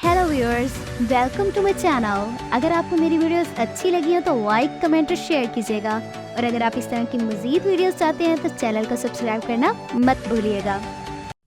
Hello viewers, welcome to my channel. अगर आपको मेरी वीडियोस अच्छी लगी हो तो लाइक, कमेंट और शेयर कीजिएगा। और अगर आप इस तरह की मज़ीद वीडियोस चाहते हैं तो चैनल को सब्सक्राइब करना मत भूलिएगा।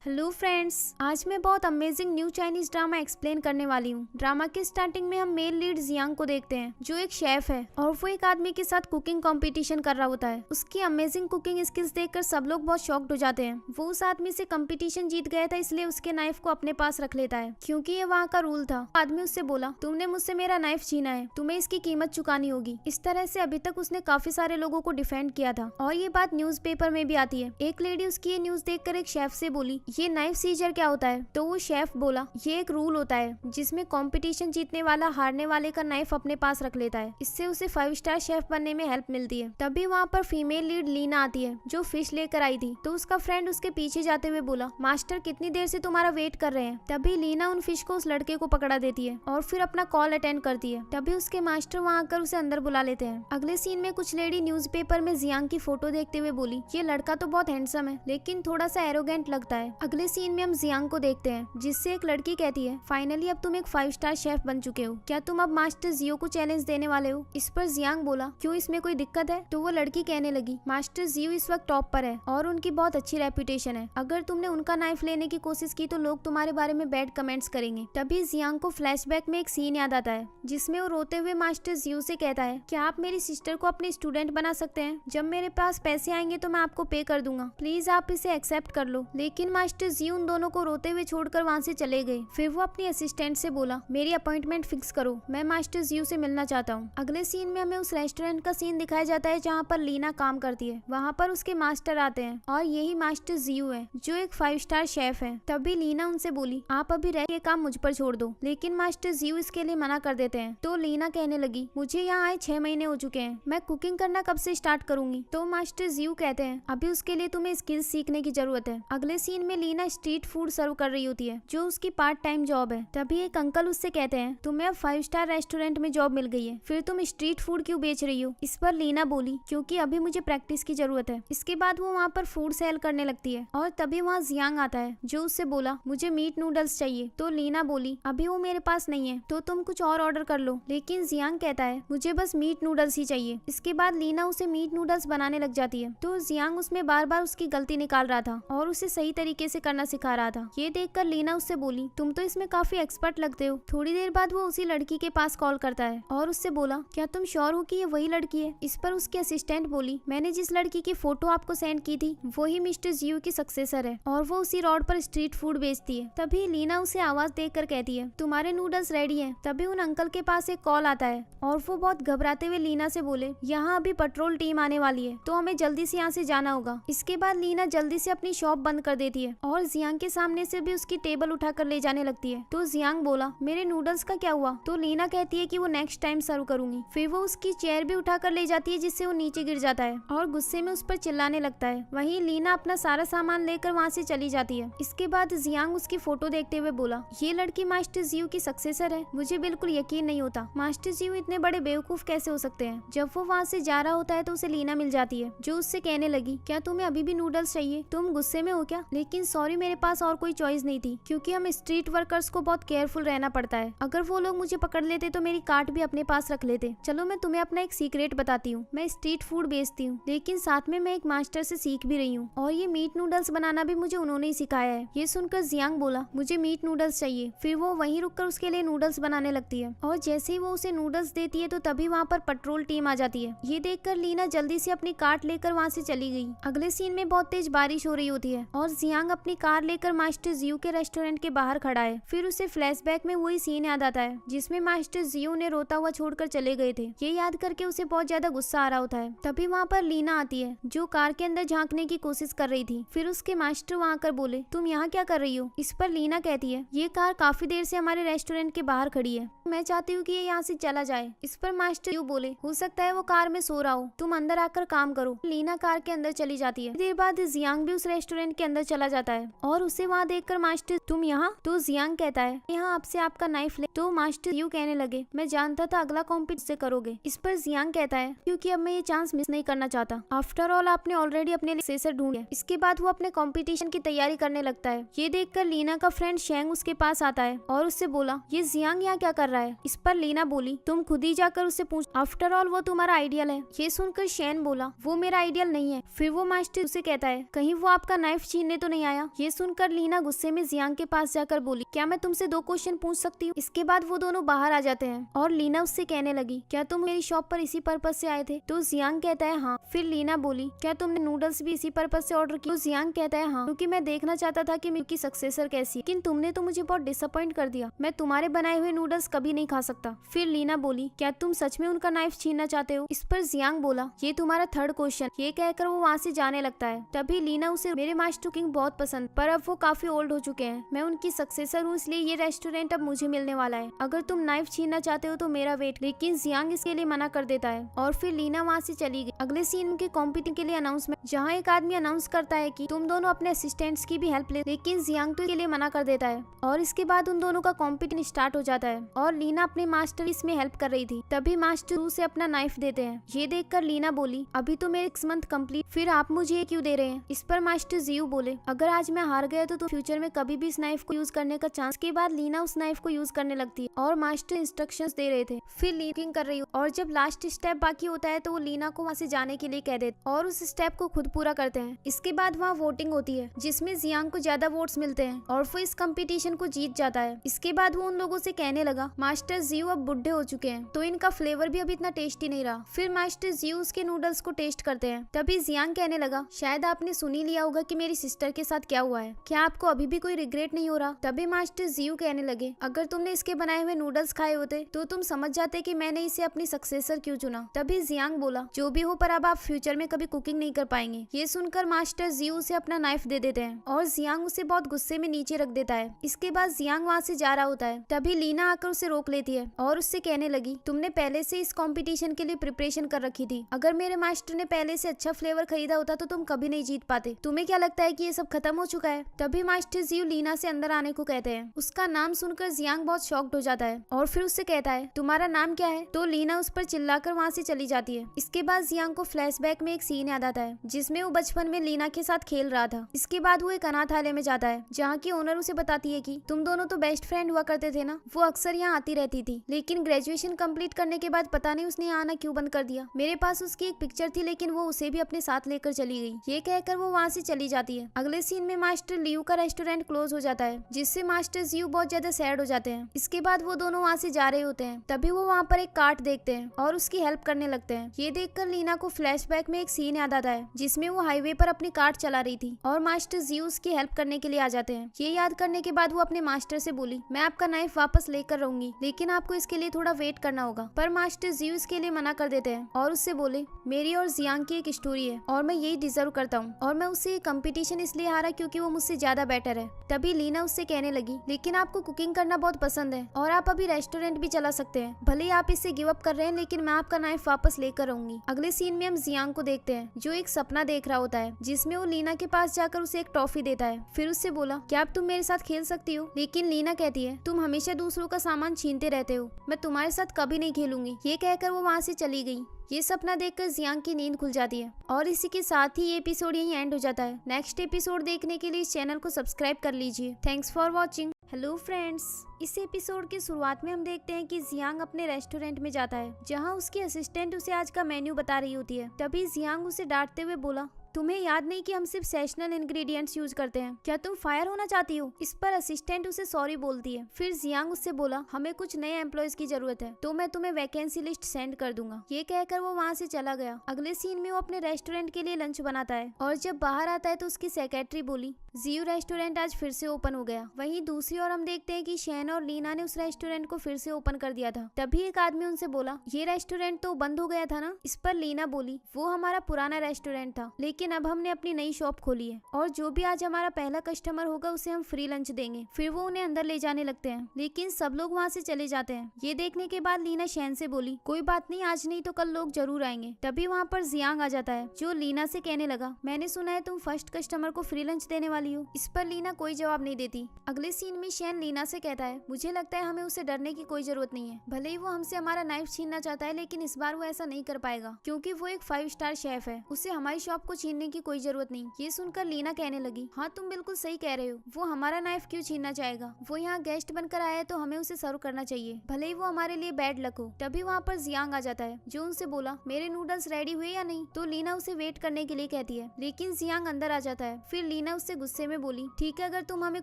हेलो फ्रेंड्स, आज मैं बहुत amazing new Chinese drama explain करने वाली हूँ। ड्रामा के स्टार्टिंग में हम मेल लीड जियांग को देखते हैं, जो एक शेफ है और वो एक आदमी के साथ कुकिंग कंपटीशन कर रहा होता है। उसकी अमेजिंग कुकिंग स्किल्स देखकर सब लोग बहुत शॉक्ड हो जाते हैं। वो उस आदमी से कंपटीशन जीत गया था, इसलिए उसके नाइफ को अपने पास रख लेता है, क्योंकि ये वहाँ का रूल था। आदमी उससे बोला, तुमने मुझसे मेरा नाइफ छीना है, तुम्हें इसकी कीमत चुकानी होगी। इस तरह से अभी तक उसने काफी सारे लोगों को डिफेंड किया था और ये बात न्यूज़पेपर में भी आती है। एक लेडी उसकी ये न्यूज देखकर एक शेफ से बोली, ये नाइफ सीजर क्या होता है? तो वो शेफ बोला, ये एक रूल होता है जिसमें कंपटीशन जीतने वाला हारने वाले का नाइफ अपने पास रख लेता है। इससे उसे 5 स्टार शेफ बनने में हेल्प मिलती है। तभी वहाँ पर फीमेल लीड लीना आती है, जो फिश लेकर आई थी। तो उसका फ्रेंड उसके पीछे जाते हुए बोला, मास्टर कितनी देर से तुम्हारा वेट कर रहे हैं। तभी लीना उन फिश को उस लड़के को पकड़ा देती है और फिर अपना कॉल अटेंड करती है। तभी उसके मास्टर वहाँ आकर उसे अंदर बुला लेते हैं। अगले सीन में कुछ लेडी न्यूज़पेपर में जियांग की फोटो देखते हुए बोली, ये लड़का तो बहुत हैंडसम है लेकिन थोड़ा सा एरोगेंट लगता है। अगले सीन में हम जियांग को देखते हैं, जिससे एक लड़की कहती है, फाइनली अब तुम एक 5 स्टार शेफ बन चुके हो, क्या तुम अब मास्टर जियो को चैलेंज देने वाले हो? इस पर जियांग बोला, क्यों, इसमें कोई दिक्कत है? तो वो लड़की कहने लगी, मास्टर जियो इस वक्त टॉप पर है और उनकी बहुत अच्छी रेपुटेशन है। अगर तुमने उनका नाइफ लेने की कोशिश की तो लोग तुम्हारे बारे में बैड कमेंट्स करेंगे। तभी जियांग को फ्लैशबैक में एक सीन याद आता है, जिसमें वो रोते हुए मास्टर जियो से कहता है, क्या आप मेरी सिस्टर को अपनी स्टूडेंट बना सकते हैं? जब मेरे पास पैसे आएंगे तो मैं आपको पे कर दूंगा, प्लीज आप इसे एक्सेप्ट कर लो। लेकिन मास्टर जियो उन दोनों को रोते हुए छोड़कर वहाँ से चले गए। फिर वो अपनी असिस्टेंट से बोला, मेरी अपॉइंटमेंट फिक्स करो, मैं मास्टर जियो से मिलना चाहता हूँ। अगले सीन में हमें उस रेस्टोरेंट का सीन दिखाया जाता है जहाँ पर लीना काम करती है। वहाँ पर उसके मास्टर आते हैं और यही मास्टर जियो है, जो एक 5 स्टार शेफ है। तभी लीना उनसे बोली, आप अभी रह के काम मुझ पर छोड़ दो। लेकिन मास्टर जियो इसके लिए मना कर देते हैं। तो लीना कहने लगी, मुझे यहाँ आए 6 महीने हो चुके हैं, मैं कुकिंग करना कब से स्टार्ट करूंगी? तो मास्टर जियो कहते हैं, अभी उसके लिए तुम्हें स्किल्स सीखने की जरूरत है। अगले सीन में लीना स्ट्रीट फूड सर्व कर रही होती है, जो उसकी पार्ट टाइम जॉब है। तभी एक अंकल उससे कहते हैं, तुम्हें अब 5 स्टार रेस्टोरेंट में जॉब मिल गई है, फिर तुम स्ट्रीट फूड क्यों बेच रही हो? इस पर लीना बोली, क्योंकि अभी मुझे प्रैक्टिस की जरूरत है। इसके बाद वो वहाँ पर फूड सेल करने लगती है और तभी वहाँ जियांग आता है, जो उससे बोला, मुझे मीट नूडल्स चाहिए। तो लीना बोली, अभी वो मेरे पास नहीं है, तो तुम कुछ और ऑर्डर कर लो। लेकिन जियांग कहता है, मुझे बस मीट नूडल्स ही चाहिए। इसके बाद लीना उसे मीट नूडल्स बनाने लग जाती है। तो जियांग उसमें बार बार उसकी गलती निकाल रहा था और उसे सही तरीके से करना सिखा रहा था। ये देखकर लीना उससे बोली, तुम तो इसमें काफी एक्सपर्ट लगते हो। थोड़ी देर बाद वो उसी लड़की के पास कॉल करता है और उससे बोला, क्या तुम श्योर हो कि ये वही लड़की है? इस पर उसकी असिस्टेंट बोली, मैंने जिस लड़की की फोटो आपको सेंड की थी वही मिस्टर जियो की सक्सेसर है और वो उसी रोड पर स्ट्रीट फूड बेचती है। तभी लीना उसे आवाज देकर कहती है, तुम्हारे नूडल्स रेडी हैं। तभी उन अंकल के पास एक कॉल आता है और वो बहुत घबराते हुए लीना से बोले, यहाँ अभी पेट्रोल टीम आने वाली है, तो हमें जल्दी से यहाँ से जाना होगा। इसके बाद लीना जल्दी से अपनी शॉप बंद कर देती है और जियांग के सामने से भी उसकी टेबल उठाकर ले जाने लगती है। तो जियांग बोला, मेरे नूडल्स का क्या हुआ? तो लीना कहती है कि वो नेक्स्ट टाइम सर्व करूंगी। फिर वो उसकी चेयर भी उठाकर ले जाती है, जिससे वो नीचे गिर जाता है और गुस्से में उस पर चिल्लाने लगता है। वहीं लीना अपना सारा सामान लेकर वहाँ से चली जाती है। इसके बाद जियांग उसकी फोटो देखते हुए बोला, ये लड़की मास्टर जियो की सक्सेसर है? मुझे बिल्कुल यकीन नहीं होता, मास्टर जियो इतने बड़े बेवकूफ कैसे हो सकते हैं? जब वो वहाँ से जा रहा होता है तो उसे लीना मिल जाती है, जो उससे कहने लगी, क्या तुम्हें अभी भी नूडल्स चाहिए? तुम गुस्से में हो क्या? लेकिन सॉरी, मेरे पास और कोई चॉइस नहीं थी, क्योंकि हम स्ट्रीट वर्कर्स को बहुत केयरफुल रहना पड़ता है। अगर वो लोग मुझे पकड़ लेते तो मेरी कार्ट भी अपने पास रख लेते। चलो मैं तुम्हें अपना एक सीक्रेट बताती हूँ, मैं स्ट्रीट फूड बेचती हूँ, लेकिन साथ में मैं एक मास्टर से सीख भी रही हूँ और ये मीट नूडल्स बनाना भी मुझे उन्होंने ही सिखाया है। ये सुनकर जियांग बोला, मुझे मीट नूडल्स चाहिए। फिर वो वहीं रुककर उसके लिए नूडल्स बनाने लगती है और जैसे ही वो उसे नूडल्स देती है तो तभी वहाँ पर पेट्रोल टीम आ जाती है। ये देखकर लीना जल्दी से अपनी कार्ट लेकर वहाँ से चली गई। अगले सीन में बहुत तेज बारिश हो रही होती है और जियांग अपनी कार लेकर मास्टर जियो के रेस्टोरेंट के बाहर खड़ा है। फिर उसे फ्लैशबैक में वही सीन याद आता है जिसमें मास्टर जियो ने रोता हुआ छोड़कर चले गए थे। ये याद करके उसे बहुत ज्यादा गुस्सा आ रहा होता है। तभी वहाँ पर लीना आती है, जो कार के अंदर झांकने की कोशिश कर रही थी। फिर उसके मास्टर वहाँ आकर बोले, तुम यहाँ क्या कर रही हो? इस पर लीना कहती है, ये कार काफी देर से हमारे रेस्टोरेंट के बाहर खड़ी है, मैं चाहती हूँ कि ये यहाँ से चला जाए। इस पर मास्टर जियो बोले, हो सकता है वो कार में सो रहा हो, तुम अंदर आकर काम करो। लीना कार के अंदर चली जाती है। देर बाद जियांग भी उस रेस्टोरेंट के अंदर चला जाता है। जाता है और उसे वहाँ देखकर मास्टर तुम यहाँ, तो जियांग कहता है यहाँ आपसे आपका नाइफ ले। तो मास्टर यू कहने लगे मैं जानता था अगला कॉम्पिट से करोगे। इस पर जियांग कहता है क्योंकि अब मैं ये चांस मिस नहीं करना चाहता। आफ्टर ऑल आपने ऑलरेडी अपने लिए सक्सेसर ढूंढ लिया। इसके बाद वो अपने कंपटीशन की तैयारी करने लगता है। ये देखकर लीना का फ्रेंड शेंग उसके पास आता है और उससे बोला ये जियांग यहाँ क्या कर रहा है। इस पर लीना बोली तुम खुद ही जाकर उससे पूछ, आफ्टर ऑल वो तुम्हारा आइडियल है। ये सुनकर शेन बोला वो मेरा आइडियल नहीं है। फिर वो मास्टर उसे कहता है कहीं वो आपका नाइफ छीनने तो नहीं आया। ये सुनकर लीना गुस्से में जियांग के पास जाकर बोली क्या मैं तुमसे 2 क्वेश्चन पूछ सकती हूँ। इसके बाद वो दोनों बाहर आ जाते हैं और लीना उससे कहने लगी क्या तुम मेरी शॉप पर इसी पर्पज से आए थे। तो जियांग कहता है हाँ। फिर लीना बोली क्या तुमने नूडल्स भी इसी पर्पज से ऑर्डर किए। तो जियांग कहता है हाँ क्योंकि मैं देखना चाहता था कि मेरी सक्सेसर कैसी, लेकिन तुमने तो मुझे बहुत डिसअपॉइंट कर दिया। मैं तुम्हारे बनाए हुए नूडल्स कभी नहीं खा सकता। फिर लीना बोली क्या तुम सच में उनका नाइफ छीनना चाहते हो। इस पर जियांग बोला ये तुम्हारा 3rd क्वेश्चन। ये कहकर वो वहाँ से जाने लगता है। तभी लीना उसे मेरे मास्टर कुकिंग बहुत पसंद, पर अब वो काफी ओल्ड हो चुके हैं। मैं उनकी सक्सेसर हूँ इसलिए ये रेस्टोरेंट अब मुझे मिलने वाला है। अगर तुम नाइफ छीनना चाहते हो तो मेरा वेट। लेकिन जियांग इसके लिए मना कर देता है और फिर लीना वहाँ से चली गई। अगले सीन के कॉम्पिटिशन के लिए अनाउंसमेंट, जहाँ एक आदमी अनाउंस करता है कि तुम दोनों अपने असिस्टेंट्स की भी हेल्प ले। लेकिन जियांग तो इसके लिए मना कर देता है और इसके बाद उन दोनों का कॉम्पिटिशन स्टार्ट हो जाता है और लीना अपने मास्टर इसमें हेल्प कर रही थी। तभी मास्टर उसे अपना नाइफ देते हैं। ये देखकर लीना बोली अभी तो मेरे 6 मंथ कंप्लीट, फिर आप मुझे ये क्यों दे रहे हैं। इस पर मास्टर जियू बोले अगर आज मैं हार गया तो फ्यूचर में कभी भी इस नाइफ को यूज करने का चांस। के बाद लीना उस नाइफ को यूज करने लगती है और मास्टर इंस्ट्रक्शंस दे रहे थे। फिर लीकिंग कर रही और जब लास्ट स्टेप बाकी होता है तो वो लीना को वहाँ से जाने के लिए कह देते और उस स्टेप को खुद पूरा करते हैं। इसके बाद वहाँ वोटिंग होती है जिसमें जियांग को ज्यादा वोट्स मिलते हैं और वो इस कंपटीशन को जीत जाता है। इसके बाद वो उन लोगों से कहने लगा मास्टर जियू अब बुढ़े हो चुके हैं तो इनका फ्लेवर भी अभी इतना टेस्टी नहीं रहा। फिर मास्टर जियू उसके नूडल्स को टेस्ट करते हैं। तभी जियांग कहने लगा शायद आपने सुन ही लिया होगा कि मेरी सिस्टर के साथ क्या हुआ है, क्या आपको अभी भी कोई रिग्रेट नहीं हो रहा। तभी मास्टर जियू कहने लगे अगर तुमने इसके बनाए हुए नूडल्स खाए होते तो तुम समझ जाते कि मैंने इसे अपनी सक्सेसर क्यों चुना। तभी जियांग बोला जो भी हो पर अब आप फ्यूचर में कभी कुकिंग नहीं कर पाएंगे। ये सुनकर मास्टर जियू उसे अपना नाइफ दे देते हैं और जियांग उसे बहुत गुस्से में नीचे रख देता है। इसके बाद जियांग वहाँ से जा रहा होता है। तभी लीना आकर उसे रोक लेती है और उससे कहने लगी तुमने पहले से इस कंपटीशन के लिए प्रिपरेशन कर रखी थी। अगर मेरे मास्टर ने पहले से अच्छा फ्लेवर खरीदा होता तो तुम कभी नहीं जीत पाते। तुम्हें क्या लगता है कि ये सब खत्म हो चुका है। तभी मास्टर जियू लीना से अंदर आने को कहते हैं। उसका नाम सुनकर जियांग बहुत शॉक्ड हो जाता है और फिर उससे कहता है तुम्हारा नाम क्या है। तो लीना उस पर चिल्लाकर वहाँ से चली जाती है। इसके बाद जियांग को फ्लैशबैक में एक सीन याद आता है जिसमें वो बचपन में लीना के साथ खेल रहा था। इसके बाद वो एक अनाथालय में जाता है जहाँ की ओनर उसे बताती है कि तुम दोनों तो बेस्ट फ्रेंड हुआ करते थे ना। वो अक्सर यहाँ आती रहती थी लेकिन ग्रेजुएशन कंप्लीट करने के बाद पता नहीं उसने यहाँ आना क्यों बंद कर दिया। मेरे पास उसकी एक पिक्चर थी लेकिन वो उसे भी अपने साथ लेकर चली गई। ये कहकर वो वहाँ से चली जाती है। अगले सीन में मास्टर लियू का रेस्टोरेंट क्लोज हो जाता है जिससे मास्टर जियू बहुत ज्यादा सैड हो जाते हैं। इसके बाद वो दोनों वहाँ से जा रहे होते हैं। तभी वो वहाँ पर एक कार्ट देखते हैं और उसकी हेल्प करने लगते हैं। ये देखकर लीना को फ्लैशबैक में एक सीन याद आता है जिसमें वो हाईवे पर अपनी कार्ट चला रही थी और मास्टर जियू उसकी हेल्प करने के लिए आ जाते हैं। ये याद करने के बाद वो अपने मास्टर से बोली मैं आपका नाइफ वापस लेकर रहूंगी लेकिन आपको इसके लिए थोड़ा वेट करना होगा। पर मास्टर जियू इसके लिए मना कर देते हैं और उससे बोले मेरी और जियांग की एक स्टोरी है और मैं यही डिजर्व करता हूँ और मैं उससे कंपटीशन इसलिए हारा क्योंकि वो मुझसे ज्यादा बेटर है। तभी लीना उससे कहने लगी लेकिन आपको कुकिंग करना बहुत पसंद है और आप अभी रेस्टोरेंट भी चला सकते हैं। भले ही आप इससे गिव अप कर रहे हैं लेकिन मैं आपका नाइफ वापस लेकर रहूंगी। अगले सीन में हम जियांग को देखते हैं जो एक सपना देख रहा होता है जिसमें वो लीना के पास जाकर उसे एक टॉफी देता है। फिर उससे बोला क्या अब तुम मेरे साथ खेल सकती हो। लेकिन लीना कहती है तुम हमेशा दूसरों का सामान छीनते रहते हो, मैं तुम्हारे साथ कभी नहीं खेलूंगी। ये कहकर वो वहाँ से चली गई। ये सपना देखकर जियांग की नींद खुल जाती है और इसी के साथ ही ये एपिसोड यहीं एंड हो जाता है। नेक्स्ट एपिसोड देखने के लिए इस चैनल को सब्सक्राइब कर लीजिए। Thanks for watching. Hello friends, इस एपिसोड के शुरुआत में हम देखते हैं कि जियांग अपने रेस्टोरेंट में जाता है जहां उसकी असिस्टेंट उसे आज का मेन्यू बता रही होती है। तभी जियांग उसे डांटते हुए बोला तुम्हें याद नहीं कि हम सिर्फ सेशनल इंग्रेडिएंट्स यूज करते हैं, क्या तुम फायर होना चाहती हो। इस पर असिस्टेंट उसे सॉरी बोलती है। फिर जियांग उससे बोला हमें कुछ नए एम्प्लॉयज की जरूरत है तो मैं तुम्हें वैकेंसी लिस्ट सेंड कर दूंगा। ये कहकर वो वहाँ से चला गया। अगले सीन में वो अपने रेस्टोरेंट के लिए लंच बनाता है और जब बाहर आता है तो उसकी सेक्रेटरी बोली जियू रेस्टोरेंट आज फिर से ओपन हो गया। वहीं दूसरी ओर हम देखते हैं कि शैन और लीना ने उस रेस्टोरेंट को फिर से ओपन कर दिया था। तभी एक आदमी उनसे बोला ये रेस्टोरेंट तो बंद हो गया था ना। इस पर लीना बोली वो हमारा पुराना रेस्टोरेंट था लेकिन लेकिन अब हमने अपनी नई शॉप खोली है और जो भी आज हमारा पहला कस्टमर होगा उसे हम फ्री लंच देंगे। फिर वो उन्हें अंदर ले जाने लगते हैं, लेकिन सब लोग वहाँ से चले जाते हैं। ये देखने के बाद लीना शैन से बोली, कोई बात नहीं, आज नहीं तो कल लोग जरूर आएंगे। तभी वहाँ पर जियांग आ जाता है, जो लीना से कहने लगा, मैंने सुना है तुम फर्स्ट कस्टमर को फ्री लंच देने वाली हो। इस पर लीना कोई जवाब नहीं देती। अगले सीन में शैन लीना से कहता है, मुझे लगता है हमें उसे डरने की कोई जरूरत नहीं है। भले ही वो हमसे हमारा नाइफ छीनना चाहता है, लेकिन इस बार वो ऐसा नहीं कर पाएगा क्योंकि वो एक 5 स्टार शेफ है। उसे हमारी शॉप को छीनने की कोई जरूरत नहीं। ये सुनकर लीना कहने लगी, हाँ तुम बिल्कुल सही कह रहे हो, वो हमारा नाइफ क्यों छीनना चाहेगा। वो यहाँ गेस्ट बनकर आया है तो हमें उसे सर्व करना चाहिए, भले ही वो हमारे लिए बैड लक हो। तभी वहाँ पर जियांग आ जाता है, जो उनसे बोला, मेरे नूडल्स रेडी हुए या नहीं। तो लीना उसे वेट करने के लिए कहती है, लेकिन जियांग अंदर आ जाता है। फिर लीना उससे गुस्से में बोली, ठीक है, अगर तुम हमें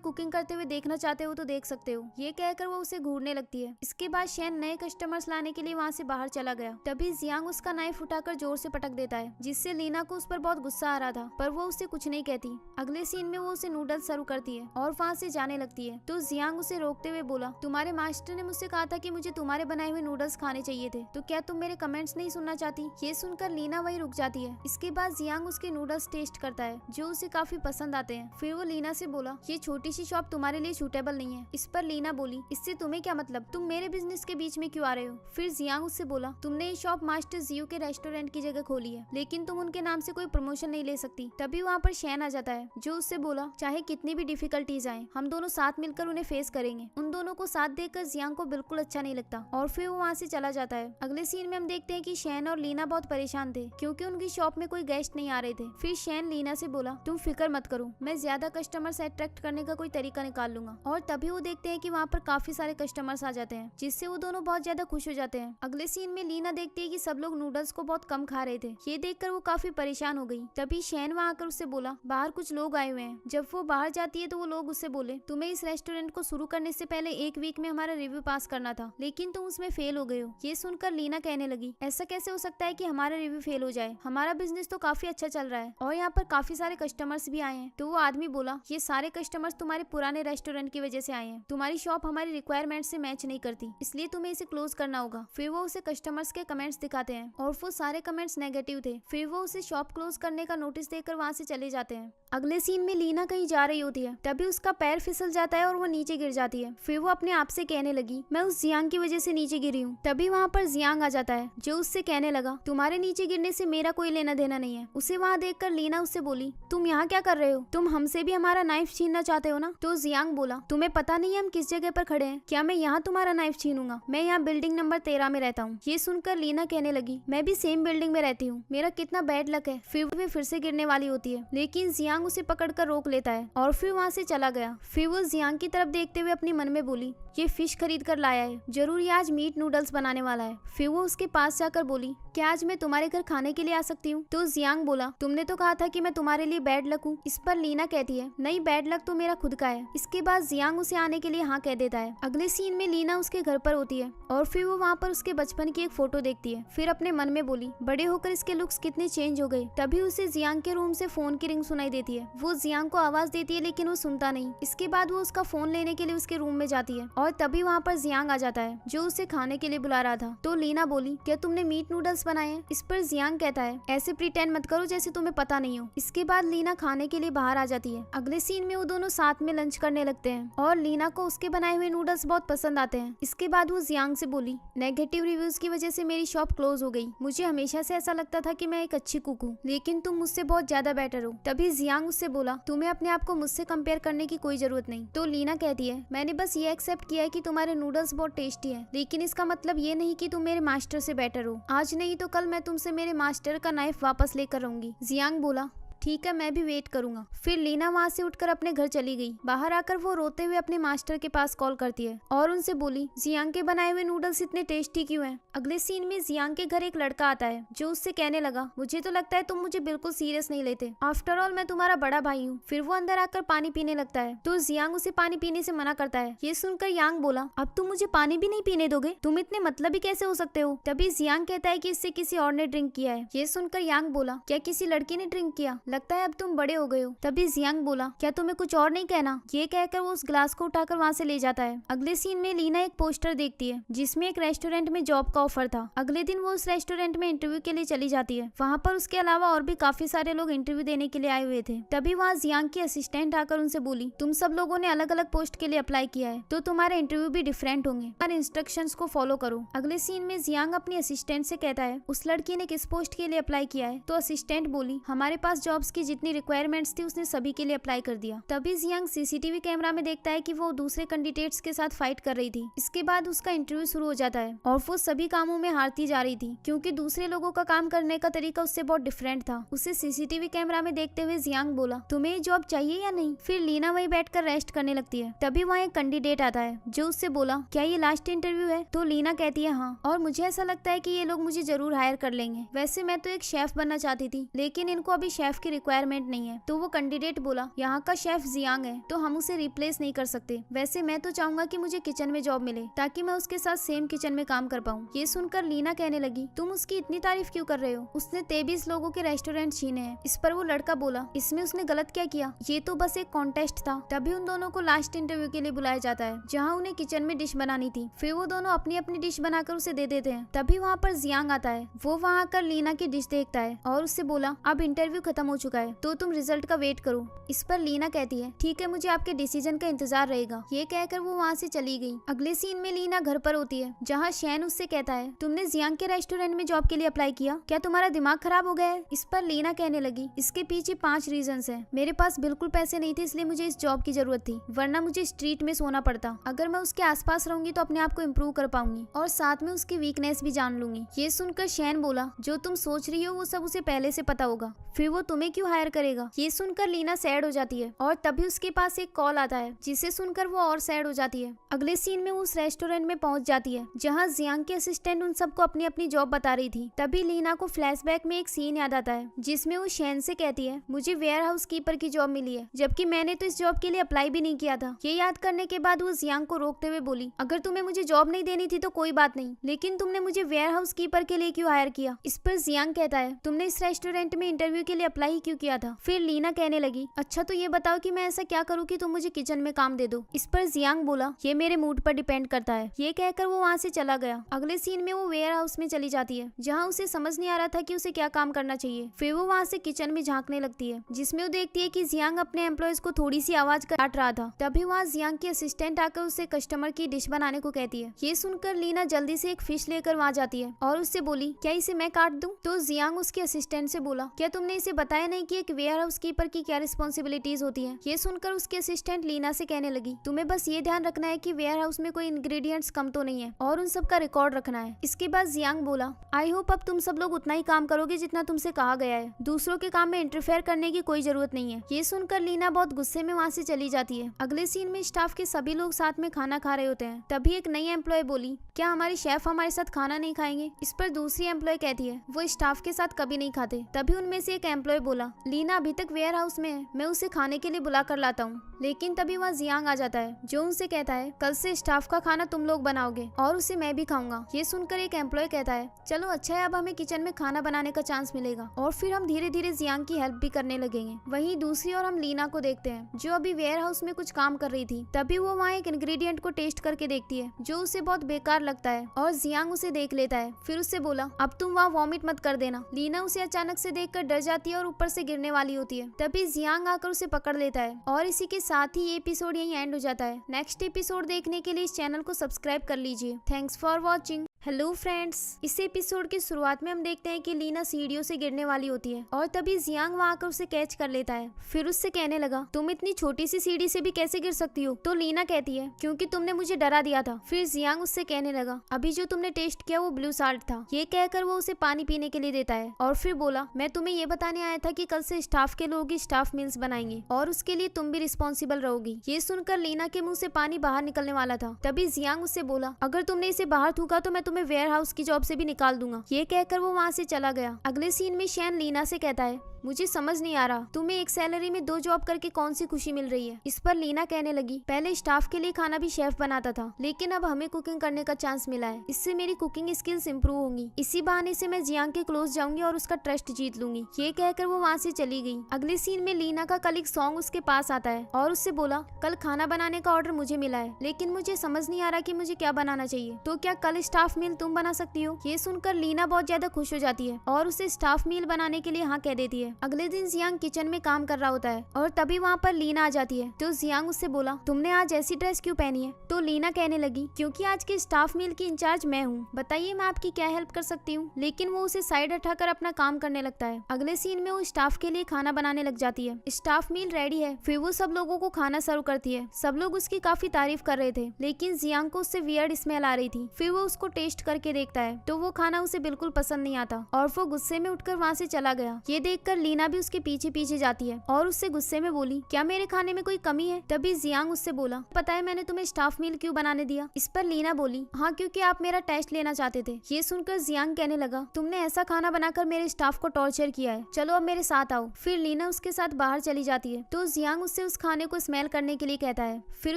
कुकिंग करते हुए देखना चाहते हो तो देख सकते हो। ये कहकर वो उसे घूरने लगती है। इसके बाद शैन नए कस्टमर्स लाने के लिए वहाँ से बाहर चला गया। तभी जियांग उसका नाइफ उठाकर जोर से पटक देता है, जिससे लीना को उस पर बहुत गुस्सा आ रहा था, पर वो उससे कुछ नहीं कहती। अगले सीन में वो उसे नूडल्स सर्व करती है और वहाँ से जाने लगती है। तो जियांग उसे रोकते हुए बोला, तुम्हारे मास्टर ने मुझसे कहा था कि मुझे तुम्हारे बनाए हुए नूडल्स खाने चाहिए थे, तो क्या तुम मेरे कमेंट्स नहीं सुनना चाहती। ये सुनकर लीना वही रुक जाती है। इसके बाद जियांग उसके नूडल्स टेस्ट करता है, जो उसे काफी पसंद आते हैं। फिर वो लीना से बोला, ये छोटी सी शॉप तुम्हारे लिए सूटेबल नहीं है। इस पर लीना बोली, इससे तुम्हें क्या मतलब, तुम मेरे बिजनेस के बीच में क्यों आ रहे हो। फिर जियांग उससे बोला, तुमने ये शॉप मास्टर जियो के रेस्टोरेंट की जगह खोली है, लेकिन तुम उनके नाम से कोई प्रमोशन नहीं ले सकती। तभी वहाँ पर शैन आ जाता है, जो उससे बोला, चाहे कितनी भी डिफिकल्टीज आए, हम दोनों साथ मिलकर उन्हें फेस करेंगे। उन दोनों को साथ देखकर जियांग को बिल्कुल अच्छा नहीं लगता और फिर वो वहाँ से चला जाता है। अगले सीन में हम देखते हैं कि शैन और लीना बहुत परेशान थे क्योंकि उनकी शॉप में कोई गेस्ट नहीं आ रहे थे। फिर शैन लीना से बोला, तुम फिक्र मत करो, मैं ज्यादा कस्टमर्स अट्रैक्ट करने का कोई तरीका निकाल लूंगा। और तभी वो देखते हैं कि वहाँ पर काफी सारे कस्टमर्स आ जाते हैं, जिससे वो दोनों बहुत ज्यादा खुश हो जाते हैं। अगले सीन में लीना देखती है कि सब लोग नूडल्स को बहुत कम खा रहे थे। ये देखकर वो काफी परेशान हो गई। तभी शैन वहाँ आकर उससे बोला, बाहर कुछ लोग आए हुए हैं। जब वो बाहर जाती है तो वो लोग उससे बोले, तुम्हें इस रेस्टोरेंट को शुरू करने से पहले 1 वीक में हमारा रिव्यू पास करना था, लेकिन तुम उसमें फेल हो गए हो। ये सुनकर लीना कहने लगी, ऐसा कैसे हो सकता है कि हमारा रिव्यू फेल हो जाए, हमारा बिजनेस तो काफी अच्छा चल रहा है और यहाँ पर काफी सारे कस्टमर्स भी आए हैं। तो वो आदमी बोला, ये सारे कस्टमर्स तुम्हारे पुराने रेस्टोरेंट की वजह से आए हैं, तुम्हारी शॉप हमारी रिक्वायरमेंट से मैच नहीं करती, इसलिए तुम्हें इसे क्लोज करना होगा। फिर वो उसे कस्टमर्स के कमेंट्स दिखाते हैं और वो सारे कमेंट्स नेगेटिव थे। फिर वो उसे शॉप क्लोज करने का नोटिस देकर वहाँ से चले जाते हैं। अगले सीन में लीना कहीं जा रही होती है, तभी उसका पैर फिसल जाता है और वो नीचे गिर जाती है। फिर वो अपने आप से कहने लगी, मैं उस जियांग की वजह से नीचे गिरी हूँ। तभी वहाँ पर जियांग आ जाता है, जो उससे कहने लगा, तुम्हारे नीचे गिरने से मेरा कोई लेना देना नहीं है। उसे वहाँ देखकर लीना उससे बोली, तुम यहाँ क्या कर रहे हो, तुम हमसे भी हमारा नाइफ छीनना चाहते हो ना। तो जियांग बोला, तुम्हें पता नहीं है हम किस जगह पर खड़े हैं, क्या मैं यहाँ तुम्हारा नाइफ छीनूंगा, मैं यहाँ बिल्डिंग नंबर 13 में रहता हूँ। ये सुनकर लीना कहने लगी, मैं भी सेम बिल्डिंग में रहती हूँ, मेरा कितना बैड लक है। फिर वो फिर से गिरने वाली होती है, लेकिन जियांग उसे पकड़कर रोक लेता है और फिर वहाँ से चला गया। फिर वो जियांग की तरफ देखते हुए अपने मन में बोली, ये फिश खरीद कर लाया है, जरूर ये आज मीट नूडल्स बनाने वाला है। फिर वो उसके पास जाकर बोली, क्या आज मैं तुम्हारे घर खाने के लिए आ सकती हूँ। तो जियांग बोला, तुमने तो कहा था कि मैं तुम्हारे लिए बैड लक हूँ। इस पर लीना कहती है, नहीं, बैड लक तो मेरा खुद का है। इसके बाद जियांग उसे आने के लिए हाँ कह देता है। अगले सीन में लीना उसके घर पर होती है और फिर वो वहाँ पर उसके बचपन की एक फोटो देखती है। फिर अपने मन में बोली, बड़े होकर इसके लुक्स कितने चेंज हो गए। तभी उसे जियांग के रूम से फोन की रिंग सुनाई देती है। वो जियांग को आवाज देती है, लेकिन वो सुनता नहीं। इसके बाद वो उसका फोन लेने के लिए उसके रूम में जाती है और तभी वहाँ पर जियांग आ जाता है, जो उसे खाने के लिए बुला रहा था। तो लीना बोली, क्या तुमने मीट नूडल्स बनाए हैं। इस पर जियांग कहता है, ऐसे प्रिटेंड मत करो जैसे तुम्हें पता नहीं हो। इसके बाद लीना खाने के लिए बाहर आ जाती है। अगले सीन में वो दोनों साथ में लंच करने लगते हैं और लीना को उसके बनाए हुए नूडल्स बहुत पसंद आते हैं। इसके बाद वो जियांग से बोली, नेगेटिव रिव्यूज की वजह से मेरी शॉप क्लोज हो गई। मुझे हमेशा से ऐसा लगता था कि मैं एक अच्छी कुक हूँ, लेकिन तुम मुझसे बहुत ज्यादा बेटर हो। तभी जियांग उससे बोला, तुम्हें अपने आप को मुझसे कंपेयर करने की कोई जरूरत नहीं। तो लीना कहती है, मैंने बस ये एक्सेप्ट किया है कि तुम्हारे नूडल्स बहुत टेस्टी है, लेकिन इसका मतलब ये नहीं कि तुम मेरे मास्टर से बेटर हो। आज नहीं तो कल मैं तुमसे मेरे मास्टर का नाइफ वापस लेकर आऊंगी। जियांग बोला, ठीक है, मैं भी वेट करूंगा। फिर लीना वहाँ से उठकर अपने घर चली गई। बाहर आकर वो रोते हुए अपने मास्टर के पास कॉल करती है और उनसे बोली, जियांग के बनाए हुए नूडल्स इतने टेस्टी क्यों हैं। अगले सीन में जियांग के घर एक लड़का आता है, जो उससे कहने लगा, मुझे तो लगता है तुम मुझे बिल्कुल सीरियस नहीं लेते, आफ्टर ऑल मैं तुम्हारा बड़ा भाई हूँ। फिर वो अंदर आकर पानी पीने लगता है, तो जियांग उसे पानी पीने से मना करता है। ये सुनकर यांग बोला, अब तुम मुझे पानी भी नहीं पीने दोगे, तुम इतने मतलबी कैसे हो सकते हो। तभी जियांग कहता है कि इससे किसी और ने ड्रिंक किया है। ये सुनकर यांग बोला, क्या किसी लड़की ने ड्रिंक किया। लगता है अब तुम बड़े हो गए हो। तभी जियांग बोला, क्या तुम्हें कुछ और नहीं कहना? ये कहकर वो उस ग्लास को उठाकर वहाँ से ले जाता है। अगले सीन में लीना एक पोस्टर देखती है जिसमें एक रेस्टोरेंट में जॉब का ऑफर था। अगले दिन वो उस रेस्टोरेंट में इंटरव्यू के लिए चली जाती है। वहाँ पर उसके अलावा और भी काफी सारे लोग इंटरव्यू देने के लिए आए हुए थे। तभी वहाँ जियांग की असिस्टेंट आकर उनसे बोली, तुम सब लोगों ने अलग अलग पोस्ट के लिए अप्लाई किया है तो तुम्हारे इंटरव्यू भी डिफरेंट होंगे, हमारे इंस्ट्रक्शंस को फॉलो करो। अगले सीन में जियांग अपनी असिस्टेंट से कहता है, उस लड़की ने किस पोस्ट के लिए अप्लाई किया है? तो असिस्टेंट बोली, हमारे पास जॉब्स की जितनी रिक्वायरमेंट्स थी उसने सभी के लिए अप्लाई कर दिया। तभी जियांग सीसीटीवी कैमरा में देखता है कि वो दूसरे कैंडिडेट्स के साथ फाइट कर रही थी। इसके बाद उसका इंटरव्यू शुरू हो जाता है और वो सभी कामों में हारती जा रही थी क्योंकि दूसरे लोगों का काम करने का तरीका उससे बहुत डिफरेंट था। उसे सीसीटीवी कैमरा में देखते हुए जियांग बोला, तुम्हें ये जॉब चाहिए या नहीं? फिर लीना वहीं बैठकर रेस्ट करने लगती है। तभी वहाँ एक कैंडिडेट आता है जो उससे बोला, क्या ये लास्ट इंटरव्यू है? तो लीना कहती है हाँ, और मुझे ऐसा लगता है कि ये लोग मुझे जरूर हायर कर लेंगे। वैसे मैं तो एक शेफ बनना चाहती थी लेकिन इनको अभी शेफ की रिक्वायरमेंट नहीं है। तो वो कैंडिडेट बोला, यहाँ का शेफ जियांग है तो हम उसे रिप्लेस नहीं कर सकते। वैसे मैं तो चाहूंगा कि मुझे किचन में जॉब मिले ताकि मैं उसके साथ सेम किचन में काम कर पाऊँ। ये सुनकर लीना कहने लगी, तुम उसकी इतनी तारीफ क्यों कर रहे हो? उसने 23 लोगों के रेस्टोरेंट छीने हैं। इस पर वो लड़का बोला, इसमें उसने गलत क्या किया? ये तो बस एक कॉन्टेस्ट था। तभी उन दोनों को लास्ट इंटरव्यू के लिए बुलाया जाता है जहाँ उन्हें किचन में डिश बनानी थी। फिर वो दोनों अपनी अपनी डिश बनाकर उसे दे देते हैं। तभी वहाँ पर जियांग आता है। वो वहाँ आकर लीना की डिश देखता है और उससे बोला, अब इंटरव्यू खत्म हो चुका है तो तुम रिजल्ट का वेट करो। इस पर लीना कहती है, ठीक है, मुझे आपके डिसीजन का इंतजार रहेगा। ये कहकर वो वहाँ से चली गई। अगले सीन में लीना घर पर होती है जहाँ शैन उससे कहता है, तुमने जियांग के रेस्टोरेंट में जॉब के लिए अप्लाई किया, क्या तुम्हारा दिमाग खराब हो गया है? इस पर लीना कहने लगी, इसके पीछे 5 रीजंस हैं। मेरे पास बिल्कुल पैसे नहीं थे इसलिए मुझे इस जॉब की जरूरत थी, वरना मुझे स्ट्रीट में सोना पड़ता। अगर मैं उसके आसपास रहूंगी तो अपने आप को इम्प्रूव कर पाऊंगी और साथ में उसकी वीकनेस भी जान लूंगी। ये सुनकर शैन बोला, जो तुम सोच रही हो वो सब उसे पहले से पता होगा, फिर वो तुम्हें क्यों हायर करेगा? ये सुनकर लीना सैड हो जाती है और तभी उसके पास एक कॉल आता है जिसे सुनकर वो और सैड हो जाती है। अगले सीन में वो उस रेस्टोरेंट में पहुंच जाती है जहां जियांग के असिस्टेंट उन सबको अपनी अपनी जॉब बता रही थी। तभी लीना को फ्लैशबैक में एक सीन याद आता है जिसमें वो शैन से कहती है, मुझे वेयर हाउस कीपर की जॉब मिली है जबकि मैंने तो इस जॉब के लिए अप्लाई भी नहीं किया था। ये याद करने के बाद वो जियांग को रोकते हुए बोली, अगर तुम्हें मुझे जॉब नहीं देनी थी तो कोई बात नहीं, लेकिन तुमने मुझे वेयर हाउस कीपर के लिए क्यों हायर किया? इस पर जियांग कहता है, तुमने इस रेस्टोरेंट में इंटरव्यू के लिए अप्लाई क्यों किया था? फिर लीना कहने लगी, अच्छा तो ये बताओ कि मैं ऐसा क्या करूँ कि तुम मुझे किचन में काम दे दो? इस पर जियांग बोला, ये मेरे मूड पर डिपेंड करता है। ये कहकर वो वहाँ से चला गया। अगले सीन में वो वेयर हाउस में चली जाती है जहाँ उसे समझ नहीं आ रहा था कि उसे क्या काम करना चाहिए। फिर वो वहाँ से किचन में झांकने लगती है जिसमें वो देखती है कि जियांग अपने एम्प्लॉयज को थोड़ी सी आवाज काट रहा था। तभी वहाँ जियांग की असिस्टेंट आकर उसे कस्टमर की डिश बनाने को कहती है। ये सुनकर लीना जल्दी से एक फिश लेकर वहाँ जाती है और उससे बोली, क्या इसे मैं काट दूं? तो जियांग उसके असिस्टेंट से बोला, क्या तुमने इसे बताया नहीं कि एक वेयर हाउस कीपर की क्या रिस्पॉन्सिबिलिटीज होती है? ये सुनकर उसके असिस्टेंट लीना से कहने लगी, तुम्हें बस ये ध्यान रखना है कि वेयर हाउस में कोई इंग्रेडिएंट्स कम तो नहीं है और उन सब का रिकॉर्ड रखना है। इसके बाद जियांग बोला, आई होप अब तुम सब लोग उतना ही काम करोगे जितना तुमसे कहा गया है, दूसरों के काम में इंटरफेयर करने की कोई जरूरत नहीं है। ये सुनकर लीना बहुत गुस्से में वहाँ से चली जाती है। अगले सीन में स्टाफ के सभी लोग साथ में खाना खा रहे होते हैं। तभी एक नई एम्प्लॉय बोली, क्या हमारे शेफ हमारे साथ खाना नहीं खाएंगे? इस पर दूसरी एम्प्लॉय कहती है, वो स्टाफ के साथ कभी नहीं खाते। तभी उनमें से एक एम्प्लॉय बोला, लीना अभी तक वेयर हाउस में है, मैं उसे खाने के लिए बुला कर लाता हूँ। लेकिन तभी वहाँ जियांग आ जाता है जो उनसे कहता है, कल से स्टाफ का खाना तुम लोग बनाओगे और उसे मैं भी खाऊंगा। ये सुनकर एक एम्प्लॉय कहता है, चलो अच्छा है, अब हमें किचन में खाना बनाने का चांस मिलेगा और फिर हम धीरे धीरे जियांग की हेल्प भी करने लगेंगे। वहीं दूसरी ओर हम लीना को देखते हैं जो अभी वेयर हाउस में कुछ काम कर रही थी। तभी वो वहाँ एक इंग्रेडिएंट को टेस्ट करके देखती है जो उसे बहुत बेकार लगता है और जियांग उसे देख लेता है। फिर उससे बोला, अब तुम वहाँ वॉमिट मत कर देना। लीना उसे अचानक से देखकर डर जाती है और ऊपर से गिरने वाली होती है। तभी जियांग आकर उसे पकड़ लेता है और इसी के साथ ही ये एपिसोड यहीं एंड हो जाता है। नेक्स्ट एपिसोड देखने के लिए इस चैनल को सब्सक्राइब कर लीजिए। Thanks for watching. Hello friends, इस एपिसोड की शुरुआत में हम देखते हैं कि लीना सीढ़ियों से गिरने वाली होती है और तभी जियांग वहाँ आकर उसे कैच कर लेता है। फिर उससे कहने लगा, तुम इतनी छोटी सी सीढ़ी से भी कैसे गिर सकती हो? तो लीना कहती है, क्योंकि तुमने मुझे डरा दिया था। फिर जियांग उससे कहने लगा, अभी जो तुमने टेस्ट किया वो ब्लू साल्ट था। ये कहकर वो उसे पानी पीने के लिए देता है और फिर बोला, मैं तुम्हें ये बताने आया था कि कल से स्टाफ के लोग ही स्टाफ मील्स बनाएंगे और उसके लिए तुम भी रिस्पॉन्सिबल रहोगी। ये सुनकर लीना के मुंह से पानी बाहर निकलने वाला था। तभी जियांग उससे बोला, अगर तुमने इसे बाहर थूका तो मैं तुम्हें वेयर हाउस की जॉब से भी निकाल दूंगा। ये कहकर वो वहाँ से चला गया। अगले सीन में शैन लीना से कहता है, मुझे समझ नहीं आ रहा तुम्हें एक सैलरी में 2 जॉब करके कौन सी खुशी मिल रही है। इस पर लीना कहने लगी, पहले स्टाफ के लिए खाना भी शेफ बनाता था, लेकिन अब हमें कुकिंग करने का चांस मिला है। इससे मेरी कुकिंग स्किल्स इंप्रूव होंगी। इसी बहाने से मैं जियांग के क्लोज जाऊंगी और उसका ट्रस्ट जीत लूंगी। ये कहकर वो वहाँ से चली गई। अगले सीन में लीना का कलीग सॉन्ग उसके पास आता है और उससे बोला, कल खाना बनाने का ऑर्डर मुझे मिला है, लेकिन मुझे समझ नहीं आ रहा कि मुझे क्या बनाना चाहिए, तो क्या कल स्टाफ मील तुम बना सकती हो। ये सुनकर लीना बहुत ज्यादा खुश हो जाती है और उसे स्टाफ मील बनाने के लिए हाँ कह देती है। अगले दिन जियांग किचन में काम कर रहा होता है और तभी वहाँ पर लीना आ जाती है। तो जियांग उससे बोला, तुमने आज ऐसी ड्रेस क्यों पहनी है। तो लीना कहने लगी, क्योंकि आज के स्टाफ मील की इंचार्ज मैं हूँ, बताइए मैं आपकी क्या हेल्प कर सकती हूँ। लेकिन वो उसे साइड हटाकर अपना काम करने लगता है। अगले सीन में वो स्टाफ के लिए खाना बनाने लग जाती है। स्टाफ मील रेडी है, फिर वो सब लोगों को खाना सर्व करती है। सब लोग उसकी काफी तारीफ कर रहे थे, लेकिन जियांग को उससे वियर्ड स्मेल आ रही थी। फिर वो उसको टेस्ट करके देखता है तो वो खाना उसे बिल्कुल पसंद नहीं आता और वो गुस्से में उठकर वहाँ से चला गया। ये देखकर लीना भी उसके पीछे पीछे जाती है और उससे गुस्से में बोली, क्या मेरे खाने में कोई कमी है। तभी जियांग उससे बोला, पता है मैंने तुम्हें स्टाफ मील क्यों बनाने दिया। इस पर लीना बोली, हाँ क्योंकि आप मेरा टेस्ट लेना चाहते थे। ये सुनकर जियांग कहने लगा, तुमने ऐसा खाना बनाकर मेरे स्टाफ को टॉर्चर किया है, चलो अब मेरे साथ आओ। फिर लीना उसके साथ बाहर चली जाती है तो जियांग उससे उस खाने को स्मेल करने के लिए कहता है। फिर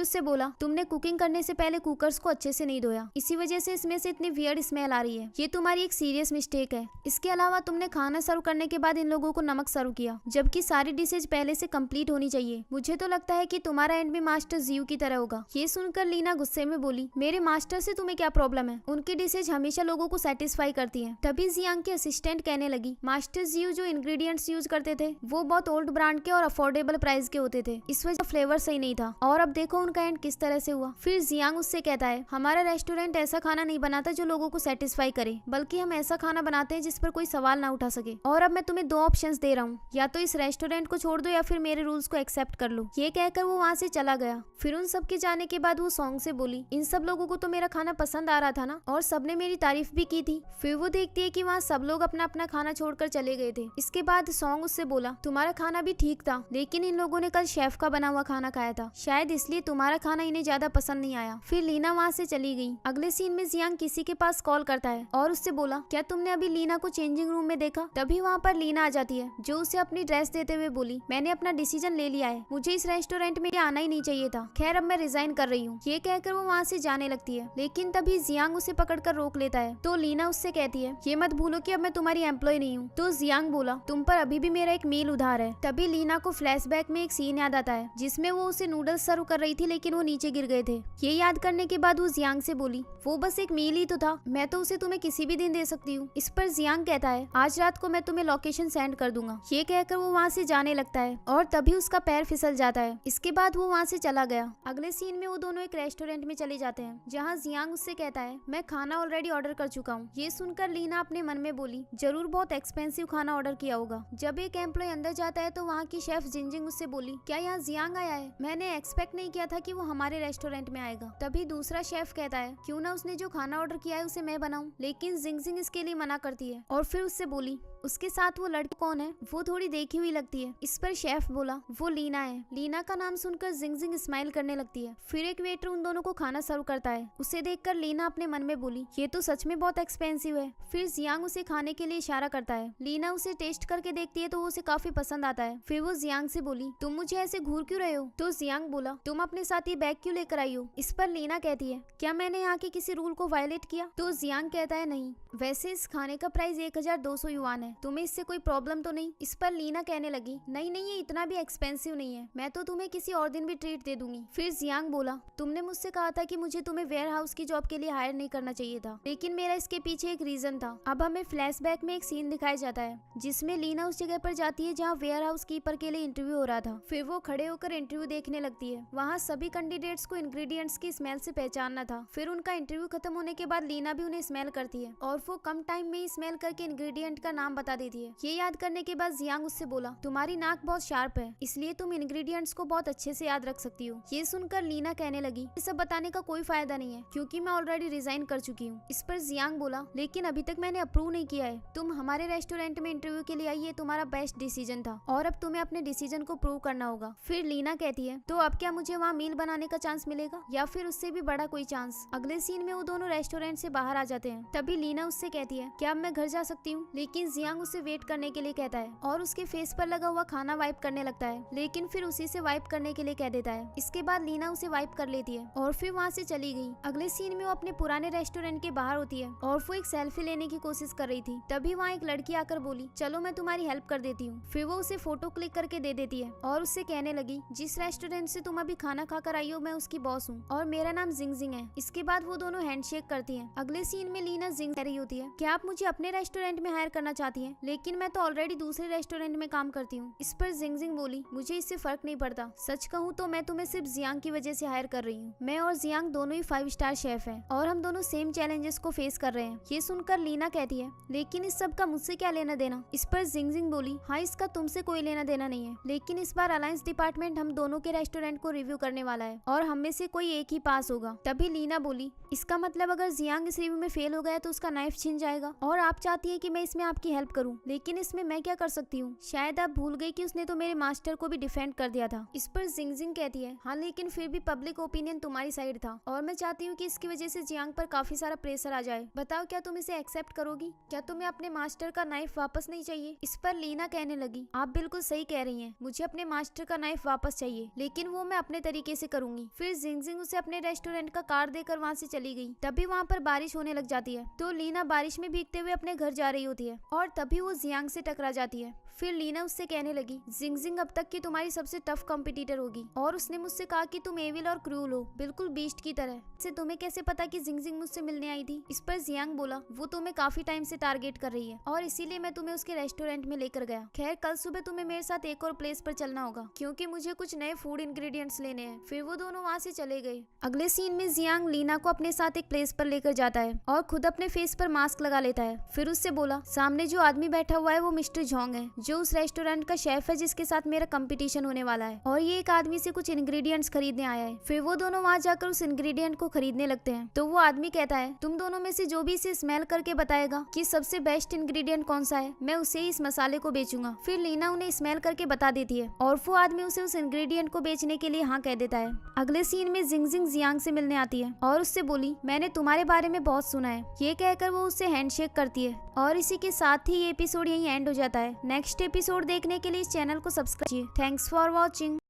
उससे बोला, तुमने कुकिंग करने से पहले कुकर्स को अच्छे से नहीं धोया, इसी वजह से इसमें से इतनी वियर्ड स्मेल आ रही है। ये तुम्हारी एक सीरियस मिस्टेक है। इसके अलावा तुमने खाना सर्व करने के बाद इन लोगों को नमक सर्व किया, जबकि सारी डिशेज पहले से कंप्लीट होनी चाहिए। मुझे तो लगता है कि तुम्हारा एंड भी मास्टर जियू की तरह होगा। ये सुनकर लीना गुस्से में बोली, मेरे मास्टर से तुम्हें क्या प्रॉब्लम है, उनकी डिशेज हमेशा लोगों को सेटिस्फाई करती है। तभी जियांग की असिस्टेंट कहने लगी, मास्टर जियू जो इंग्रेडिएंट्स यूज करते थे वो बहुत ओल्ड ब्रांड के और अफोर्डेबल प्राइस के होते थे, इस वजह फ्लेवर सही नहीं था, और अब देखो उनका एंड किस तरह से हुआ। फिर जियांग उससे कहता है, हमारा रेस्टोरेंट ऐसा खाना नहीं बनाता जो लोगों को सेटिस्फाई करे, बल्कि हम ऐसा खाना बनाते हैं जिस पर कोई सवाल ना उठा सके। और अब मैं तुम्हें 2 ऑप्शंस दे रहा हूँ, या तो इस रेस्टोरेंट को छोड़ दो या फिर मेरे रूल्स को एक्सेप्ट कर लो। ये कहकर वो वहाँ से चला गया। फिर उन सब के जाने के बाद वो सॉन्ग से बोली, इन सब लोगों को तो मेरा खाना पसंद आ रहा था ना, और सबने मेरी तारीफ भी की थी। फिर वो देखती है कि वहाँ सब लोग अपना अपना खाना छोड़कर चले गए थे। इसके बाद सॉन्ग उससे बोला, तुम्हारा खाना भी ठीक था, लेकिन इन लोगों ने कल शेफ का बना हुआ खाना खाया था, शायद इसलिए तुम्हारा खाना इन्हें ज्यादा पसंद नहीं आया। फिर लीना वहाँ से चली गई। अगले सीन में जियांग किसी के पास कॉल करता है और उससे बोला, क्या तुमने अभी लीना को चेंजिंग रूम में देखा। तभी वहाँ पर लीना आ जाती है, जो उसे अपनी ड्रेस देते हुए बोली, मैंने अपना डिसीजन ले लिया है, मुझे इस रेस्टोरेंट में आना ही नहीं चाहिए था, खैर अब मैं रिजाइन कर रही हूँ। ये कहकर वो वहाँ से जाने लगती है, लेकिन तभी जियांग उसे पकड़कर रोक लेता है। तो लीना उससे कहती है, ये मत भूलो कि अब मैं तुम्हारी एम्प्लॉय नहीं हूँ। तो जियांग बोला, तुम पर अभी भी मेरा एक मील उधार है। तभी लीना को फ्लैशबैक में एक सीन याद आता है जिसमें वो उसे नूडल्स सर्व कर रही थी, लेकिन वो नीचे गिर गए थे। ये याद करने के बाद वो जियांग से बोली, वो बस एक मील ही तो था, मैं तो उसे तुम्हें किसी भी दिन दे सकती हूँ। इस पर जियांग कहता है, आज रात को मैं तुम्हें लोकेशन सेंड कर दूंगा। ये कहकर वो वहाँ से जाने लगता है और तभी उसका पैर फिसल जाता है। इसके बाद वो वहाँ से चला गया। अगले सीन में वो दोनों एक रेस्टोरेंट में चले जाते हैं, जहाँ जियांग उससे कहता है, मैं खाना ऑलरेडी ऑर्डर कर चुका हूँ। ये सुनकर लीना अपने मन में बोली, जरूर बहुत एक्सपेंसिव खाना ऑर्डर किया होगा। जब एक एम्प्लॉय अंदर जाता है तो वहाँ की शेफ जिंजिंग उससे बोली, क्या यहाँ जियांग आया है, मैंने एक्सपेक्ट नहीं किया था कि वो हमारे रेस्टोरेंट में आएगा। तभी दूसरा शेफ कहता है, क्यों ना उसने जो खाना ऑर्डर किया है उसे मैं बनाऊं। लेकिन जिंजिंग इसके लिए मना करती है और फिर उससे बोली, उसके साथ वो लड़की कौन है, वो थोड़ी देखी हुई लगती है। इस पर शेफ बोला, वो लीना है। लीना का नाम सुनकर जिंजिंग स्माइल करने लगती है। फिर एक वेटर उन दोनों को खाना सर्व करता है। उसे देखकर लीना अपने मन में बोली, ये तो सच में बहुत एक्सपेंसिव है। फिर जियांग उसे खाने के लिए इशारा करता है। लीना उसे टेस्ट करके देखती है तो वो उसे काफी पसंद आता है। फिर वो जियांग से बोली, तुम मुझे ऐसे घूर क्यों रहे हो। तो जियांग बोला, तुम अपने साथ ये बैग क्यों लेकर आई हो। इस पर लीना कहती है, क्या मैंने यहाँ के किसी रूल को वायलेट किया। तो जियांग कहता है, नहीं, वैसे इस खाने का प्राइस 1200 युआन है, तुम्हें इससे कोई प्रॉब्लम तो नहीं। इस पर लीना कहने लगी, नहीं नहीं, ये इतना भी एक्सपेंसिव नहीं है, मैं तो तुम्हें किसी और दिन भी ट्रीट दे दूंगी। फिर जियांग बोला, तुमने मुझसे कहा था कि मुझे तुम्हें वेयर हाउस की जॉब के लिए हायर नहीं करना चाहिए था, लेकिन मेरा इसके पीछे एक रीजन था। अब हमें फ्लैशबैक में एक सीन दिखाया जाता है जिसमें लीना उस जगह पर जाती है जहाँ वेयर हाउस कीपर के लिए इंटरव्यू हो रहा था। फिर वो खड़े होकर इंटरव्यू देखने लगती है। वहाँ सभी कैंडिडेट्स को इंग्रेडिएंट्स की स्मेल से पहचानना था। फिर उनका इंटरव्यू खत्म होने के बाद लीना भी उन्हें स्मेल करती है और वो कम टाइम में ही स्मेल करके इंग्रेडिएंट का नाम बता देती है। ये याद करने के बाद जियांग उससे बोला, तुम्हारी नाक बहुत शार्प है, इसलिए तुम इंग्रेडिएंट्स को बहुत अच्छे से याद रख सकती हो। ये सुनकर लीना कहने लगी, ये सब बताने का कोई फायदा नहीं है क्योंकि मैं ऑलरेडी रिजाइन कर चुकी हूँ। इस पर जियांग बोला, लेकिन अभी तक मैंने अप्रूव नहीं किया है, तुम हमारे रेस्टोरेंट में इंटरव्यू के लिए आई, ये तुम्हारा बेस्ट डिसीजन था और अब तुम्हें अपने डिसीजन को प्रूव करना होगा। फिर लीना कहती है, तो अब क्या मुझे वहाँ मील बनाने का चांस मिलेगा या फिर उससे भी बड़ा कोई चांस। अगले सीन में वो दोनों रेस्टोरेंट से बाहर आ जाते हैं। तभी लीना उससे कहती है, क्या अब मैं घर जा सकती हूँ। लेकिन जियांग जियांग उसे वेट करने के लिए कहता है और उसके फेस पर लगा हुआ खाना वाइप करने लगता है, लेकिन फिर उसी से वाइप करने के लिए कह देता है। इसके बाद लीना उसे वाइप कर लेती है और फिर वहाँ से चली गई। अगले सीन में वो अपने पुराने रेस्टोरेंट के बाहर होती है और वो एक सेल्फी लेने की कोशिश कर रही थी। तभी वहाँ एक लड़की आकर बोली, चलो मैं तुम्हारी हेल्प कर देती हूँ। फिर वो उसे फोटो क्लिक करके दे देती है और उससे कहने लगी, जिस रेस्टोरेंट से तुम अभी खाना खाकर आई हो मैं उसकी बॉस हूँ और मेरा नाम जिंगजिंग है। इसके बाद वो दोनों हैंडशेक करती हैं। अगले सीन में लीना जिंग कह रही होती है, क्या आप मुझे अपने रेस्टोरेंट में हायर करना चाहती हैं? लेकिन मैं तो ऑलरेडी दूसरे रेस्टोरेंट में काम करती हूँ। इस पर जिंगजिंग बोली, मुझे इससे फर्क नहीं पड़ता। सच कहूँ तो मैं तुम्हें सिर्फ जियांग की वजह से हायर कर रही हूँ। मैं और जियांग दोनों ही 5 स्टार शेफ हैं और हम दोनों सेम चैलेंजेस को फेस कर रहे हैं। ये सुनकर लीना कहती है, लेकिन इस सब का मुझसे क्या लेना देना? इस पर जिंगजिंग बोली, हाँ इसका तुमसे कोई लेना देना नहीं है, लेकिन इस बार अलायंस डिपार्टमेंट हम दोनों के रेस्टोरेंट को रिव्यू करने वाला है और हम में से कोई एक ही पास होगा। तभी लीना बोली, इसका मतलब अगर जियांग इस रिव्यू में फेल हो गया तो उसका नाइफ छिन जाएगा और आप चाहती है कि मैं इसमें आपकी हेल्प करूं, लेकिन इसमें मैं क्या कर सकती हूँ? शायद आप भूल गई कि उसने तो मेरे मास्टर को भी डिफेंड कर दिया था। इस पर जिंगजिंग कहती है, हाँ लेकिन फिर भी पब्लिक ओपिनियन तुम्हारी साइड था और मैं चाहती हूँ कि इसकी वजह से जियांग पर काफी सारा प्रेशर आ जाए। बताओ क्या तुम इसे एक्सेप्ट करोगी? क्या तुम्हें अपने मास्टर का नाइफ वापस नहीं चाहिए? इस पर लीना कहने लगी, आप बिल्कुल सही कह रही हैं, मुझे अपने मास्टर का नाइफ वापस चाहिए, लेकिन वो मैं अपने तरीके से करूंगी। फिर जिंगजिंग उसे अपने रेस्टोरेंट का कार्ड देकर वहाँ से चली गई। तभी वहाँ पर बारिश होने लग जाती है तो लीना बारिश में भीगते हुए अपने घर जा रही होती है और तभी वो जियांग से टकरा जाती है। फिर लीना उससे कहने लगी, जिंगजिंग अब तक की तुम्हारी सबसे टफ कॉम्पिटिटर होगी और उसने मुझसे कहा कि तुम एविल और क्रूल हो, बिल्कुल बीस्ट की तरह। इससे तुम्हें कैसे पता कि जिंगजिंग मुझसे मिलने आई थी? इस पर जियांग बोला, वो तुम्हें काफी टाइम से टारगेट कर रही है और इसीलिए मैं तुम्हें उसके रेस्टोरेंट में लेकर गया। खैर कल सुबह तुम्हें मेरे साथ एक और प्लेस पर चलना होगा क्योंकि मुझे कुछ नए फूड इंग्रेडिएंट्स लेने हैं। फिर वो दोनों वहाँ से चले गए। अगले सीन में जियांग लीना को अपने साथ एक प्लेस पर लेकर जाता है और खुद अपने फेस पर मास्क लगा लेता है। फिर उससे बोला, सामने जो आदमी बैठा हुआ है वो मिस्टर जोंग है, जो उस रेस्टोरेंट का शेफ है जिसके साथ मेरा कंपटीशन होने वाला है और ये एक आदमी से कुछ इंग्रेडिएंट्स खरीदने आया है। फिर वो दोनों वहाँ जाकर उस इंग्रेडिएंट को खरीदने लगते हैं तो वो आदमी कहता है, तुम दोनों में से जो भी इसे स्मेल करके बताएगा कि सबसे बेस्ट इंग्रेडिएंट कौन सा है, मैं उसे ही इस मसाले को बेचूंगा। फिर लीना उन्हें स्मेल करके बता देती है और वो आदमी उसे उस इंग्रेडिएंट को बेचने के लिए हाँ कह देता है। अगले सीन में जिंगजिंग जियांग से मिलने आती है और उससे बोली, मैंने तुम्हारे बारे में बहुत सुना है। ये कहकर वो उससे हैंडशेक करती है और इसी के साथ ही ये एपिसोड यहीं एंड हो जाता है। नेक्स्ट एपिसोड देखने के लिए इस चैनल को सब्सक्राइब कीजिए। Thanks for watching.